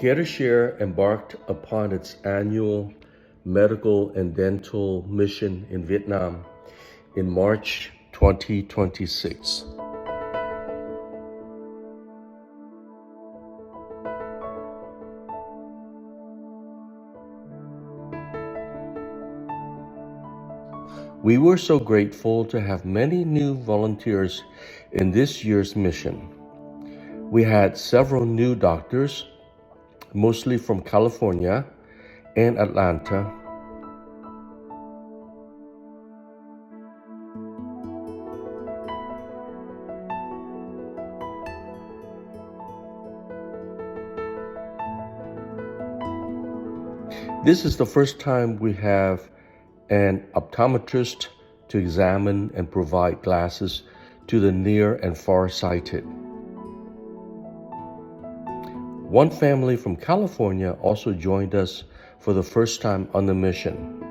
Care2Share embarked upon its annual medical and dental mission in Vietnam in March 2026. We were so grateful to have many new volunteers in this year's mission. We had several new doctors, mostly from California and Atlanta. This is the first time we have an optometrist to examine and provide glasses to the near and far-sighted. One family from California also joined us for the first time on the mission.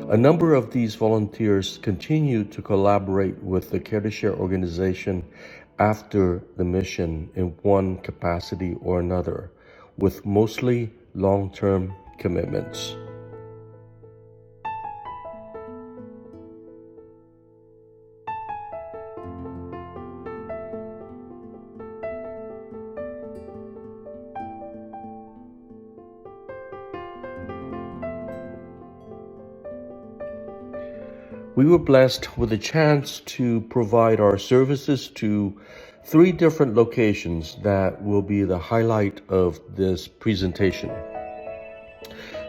A number of these volunteers continue to collaborate with the Care2Share organization after the mission in one capacity or another, with mostly long-term commitments. We were blessed with a chance to provide our services to 3 different locations that will be the highlight of this presentation.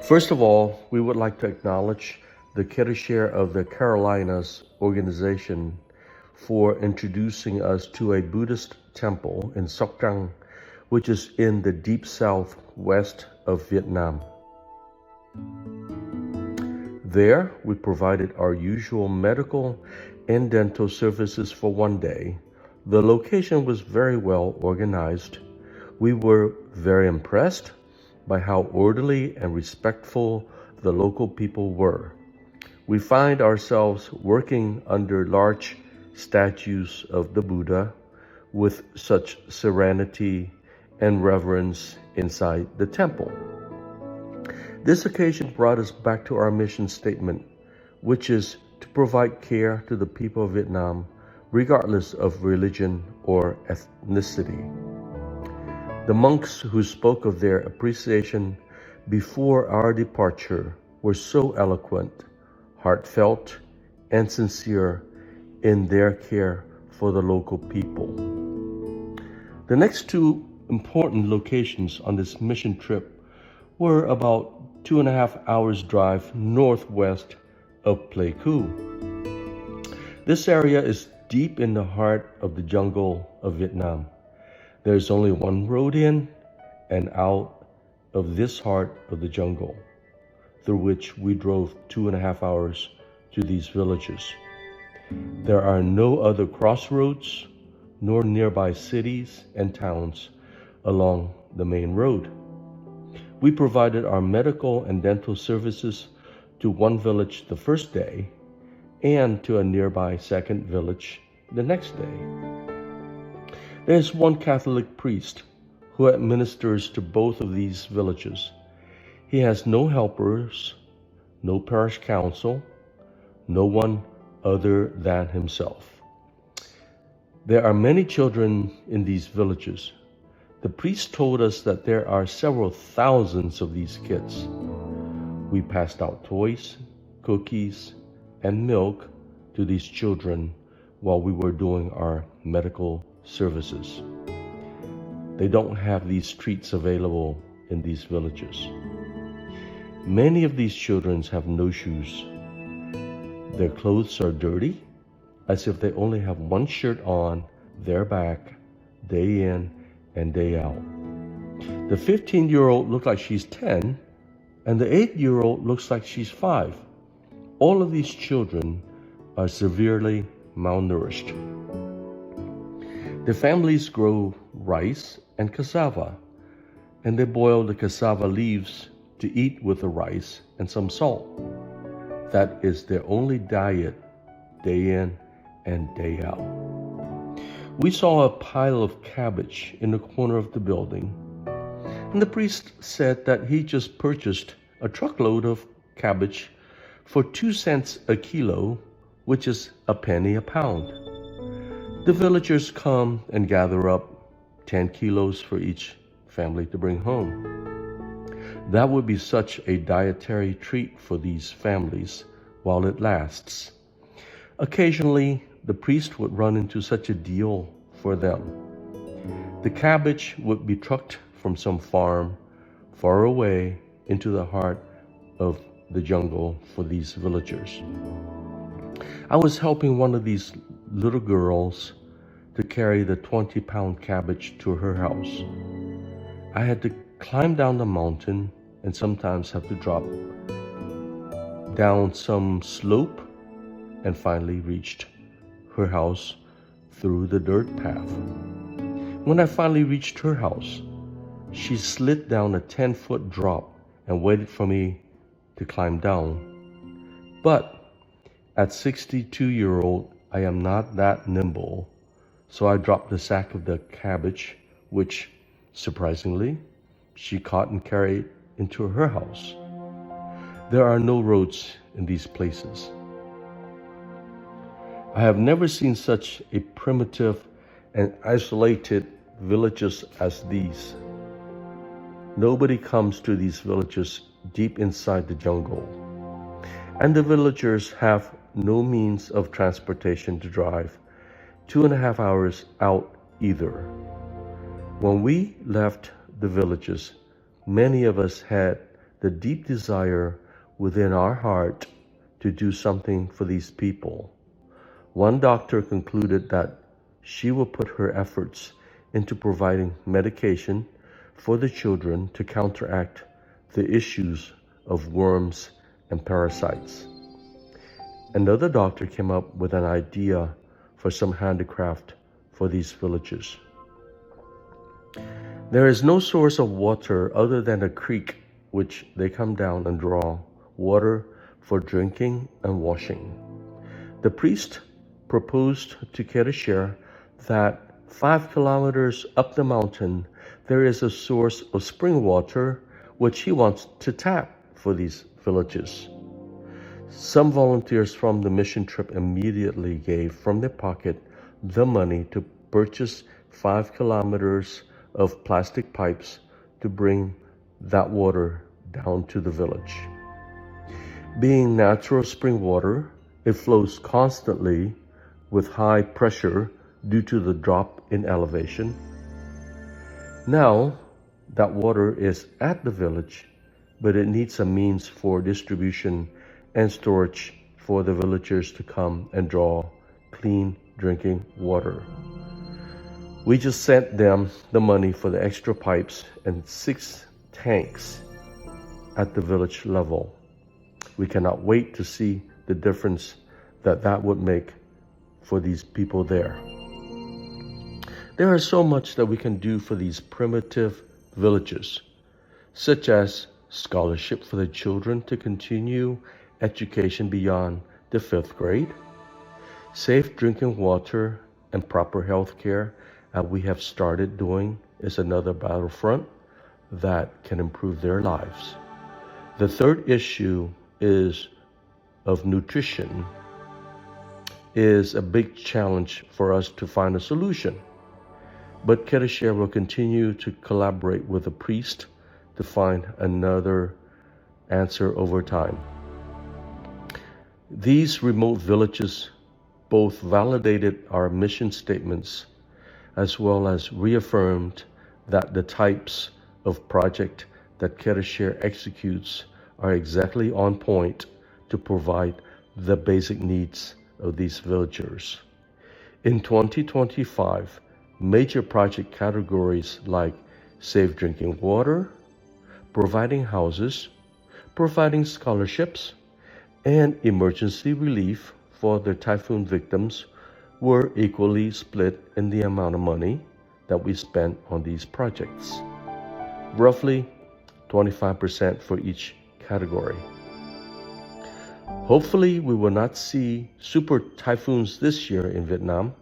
First of all, we would like to acknowledge the Care2Share of the Carolinas organization for introducing us to a Buddhist temple in Soc Trang, which is in the deep southwest of Vietnam. There, we provided our usual medical and dental services for one day. The location was very well organized. We were very impressed by how orderly and respectful the local people were. We find ourselves working under large statues of the Buddha with such serenity and reverence inside the temple. This occasion brought us back to our mission statement, which is to provide care to the people of Vietnam, regardless of religion or ethnicity. The monks who spoke of their appreciation before our departure were so eloquent, heartfelt, and sincere in their care for the local people. The next 2 important locations on this mission trip were about 2.5 hours drive northwest of Pleiku. This area is deep in the heart of the jungle of Vietnam. There's only one road in and out of this heart of the jungle, through which we drove 2.5 hours to these villages. There are no other crossroads nor nearby cities and towns along the main road. We provided our medical and dental services to one village the first day and to a nearby second village the next day. There's one Catholic priest who administers to both of these villages. He has no helpers, no parish council, no one other than himself. There are many children in these villages. The priest told us that there are several thousands of these kids. We passed out toys, cookies, and milk to these children while we were doing our medical services. They don't have these treats available in these villages. Many of these children have no shoes. Their clothes are dirty, as if they only have one shirt on their back, day in and day out. The 15-year-old looks like she's 10, and the 8-year-old looks like she's 5. All of these children are severely malnourished. The families grow rice and cassava, and they boil the cassava leaves to eat with the rice and some salt. That is their only diet, day in and day out. We saw a pile of cabbage in the corner of the building. And the priest said that he just purchased a truckload of cabbage for 2 cents a kilo, which is a penny a pound. The villagers come and gather up 10 kilos for each family to bring home. That would be such a dietary treat for these families while it lasts. Occasionally, the priest would run into such a deal for them. The cabbage would be trucked from some farm far away into the heart of the jungle for these villagers. I was helping one of these little girls to carry the 20-pound cabbage to her house. I had to climb down the mountain and sometimes have to drop down some slope and finally reached her house through the dirt path. When I finally reached her house, she slid down a 10-foot drop and waited for me to climb down. But at 62-year-old, I am not that nimble, so I dropped the sack of the cabbage, which, surprisingly, she caught and carried into her house. There are no roads in these places. I have never seen such a primitive and isolated villages as these. Nobody comes to these villages deep inside the jungle, and the villagers have no means of transportation to drive 2.5 hours out either. When we left the villages, many of us had the deep desire within our heart to do something for these people. One doctor concluded that she will put her efforts into providing medication for the children to counteract the issues of worms and parasites. Another doctor came up with an idea for some handicraft for these villages. There is no source of water other than a creek which they come down and draw water for drinking and washing. The priest proposed to Care2Share that 5 kilometers up the mountain there is a source of spring water which he wants to tap for these villages. Some volunteers from the mission trip immediately gave from their pocket the money to purchase 5 kilometers of plastic pipes to bring that water down to the village. Being natural spring water, it flows constantly with high pressure due to the drop in elevation. Now, that water is at the village, but it needs a means for distribution and storage for the villagers to come and draw clean drinking water. We just sent them the money for the extra pipes and 6 tanks at the village level. We cannot wait to see the difference that would make for these people there. There is so much that we can do for these primitive villages, such as scholarship for the children to continue education beyond the 5th grade, safe drinking water and proper health care, as we have started doing, is another battlefront that can improve their lives. The third issue is of nutrition is a big challenge for us to find a solution. But Care2Share will continue to collaborate with the priest to find another answer over time. These remote villages both validated our mission statements as well as reaffirmed that the types of project that Care2Share executes are exactly on point to provide the basic needs of these villagers. In 2025, major project categories like safe drinking water, providing houses, providing scholarships, and emergency relief for the typhoon victims were equally split in the amount of money that we spent on these projects. Roughly 25% for each category. Hopefully, we will not see super typhoons this year in Vietnam,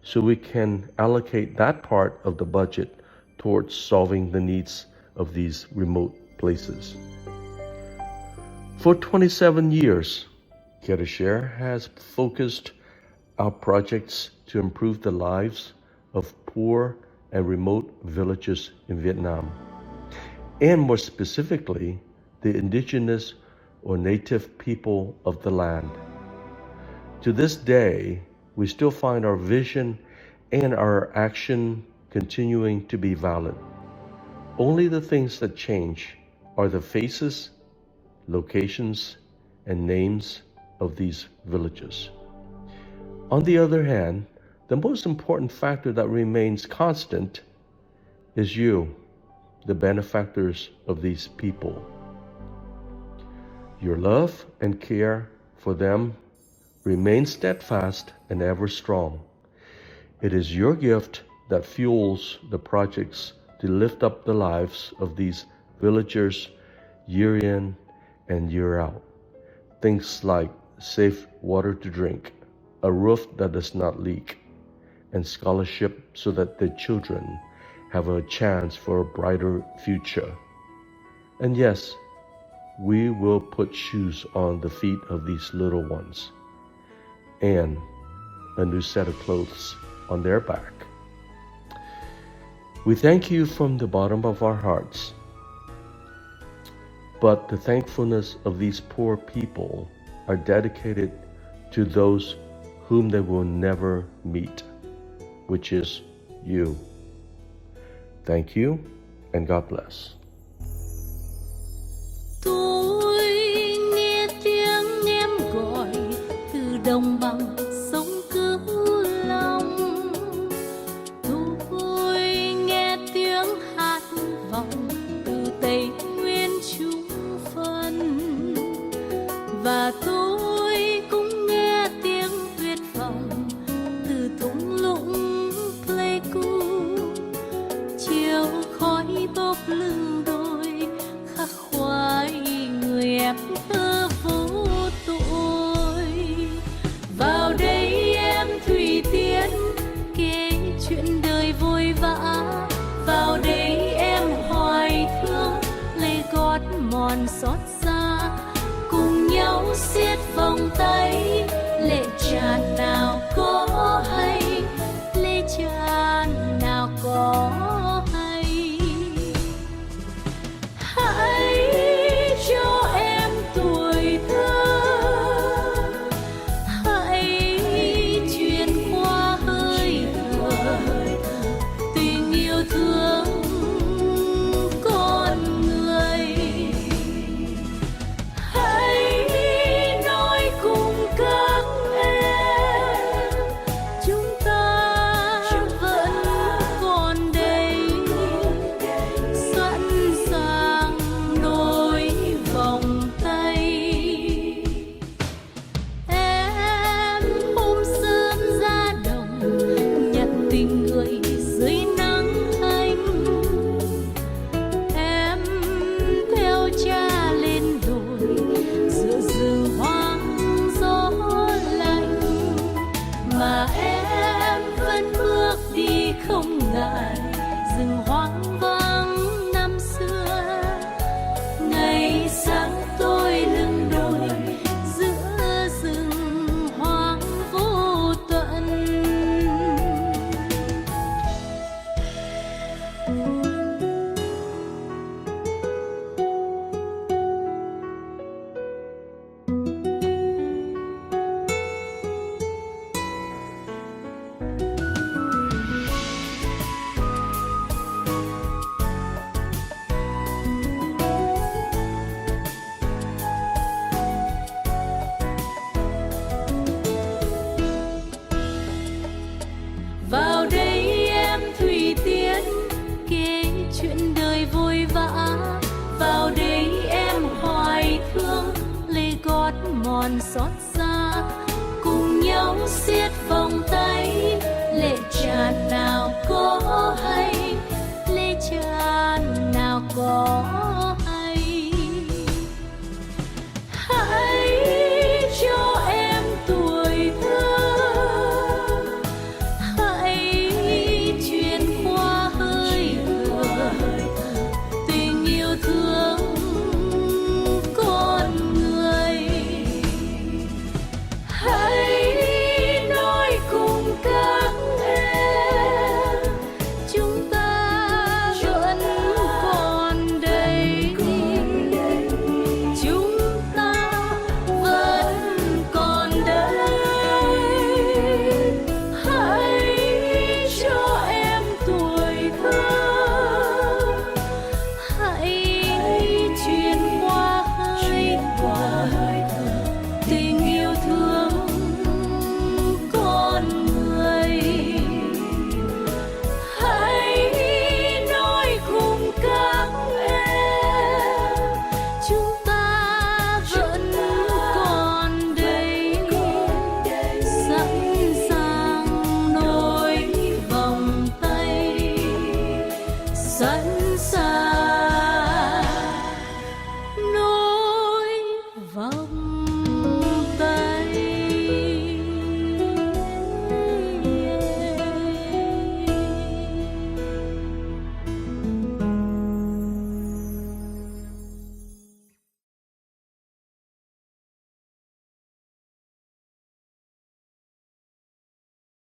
so we can allocate that part of the budget towards solving the needs of these remote places. For 27 years, Care2Share has focused our projects to improve the lives of poor and remote villages in Vietnam, and more specifically, the indigenous or native people of the land. To this day, we still find our vision and our action continuing to be valid. Only the things that change are the faces, locations, and names of these villages. On the other hand, the most important factor that remains constant is you, the benefactors of these people. Your love and care for them remain steadfast and ever strong. It is your gift that fuels the projects to lift up the lives of these villagers year in and year out. Things like safe water to drink, a roof that does not leak, and scholarship so that their children have a chance for a brighter future. And yes, we will put shoes on the feet of these little ones and a new set of clothes on their back. We thank you from the bottom of our hearts, but the thankfulness of these poor people are dedicated to those whom they will never meet, which is you. Thank you, and God bless. Tôi nghe tiếng em gọi từ đồng bằng sông Cửu Long. Tôi nghe tiếng hát vọng từ Tây Nguyên Trung Phân. Và tôi cũng nghe tiếng tuyệt vọng từ thung lũng Pleiku. Chiều khói bốc lưng đôi khắc khoải người em thơ vô tội. Vào đây em thủy tiên kể chuyện đời vội vã. Vào đây em hoài thương lê gót mòn xót xa. Cùng nhau siết vòng tay lệ tràn nào có hay, lệ tràn nào có hay. Hãy cho em tuổi thơ, hãy truyền qua hơi thở tình yêu thương con người. Hãy nói cùng các em chúng ta vẫn còn đây, sẵn sàng nối vòng tay. Em hôm sớm ra đồng nhặt tình người dưới nắng hanh. Em theo cha lên đồi giữa rừng hoang gió lạnh. Mà em vẫn bước đi không ngại rừng hoang vắng năm xưa. Ngày sáng tôi lưng đồi giữa rừng hoang vô tận. Vào đây em thủy tiên kể chuyện đời vội vã. Vào đây em hoài thương lê gót mòn xót xa. Cùng nhau siết vòng tay lệ tràn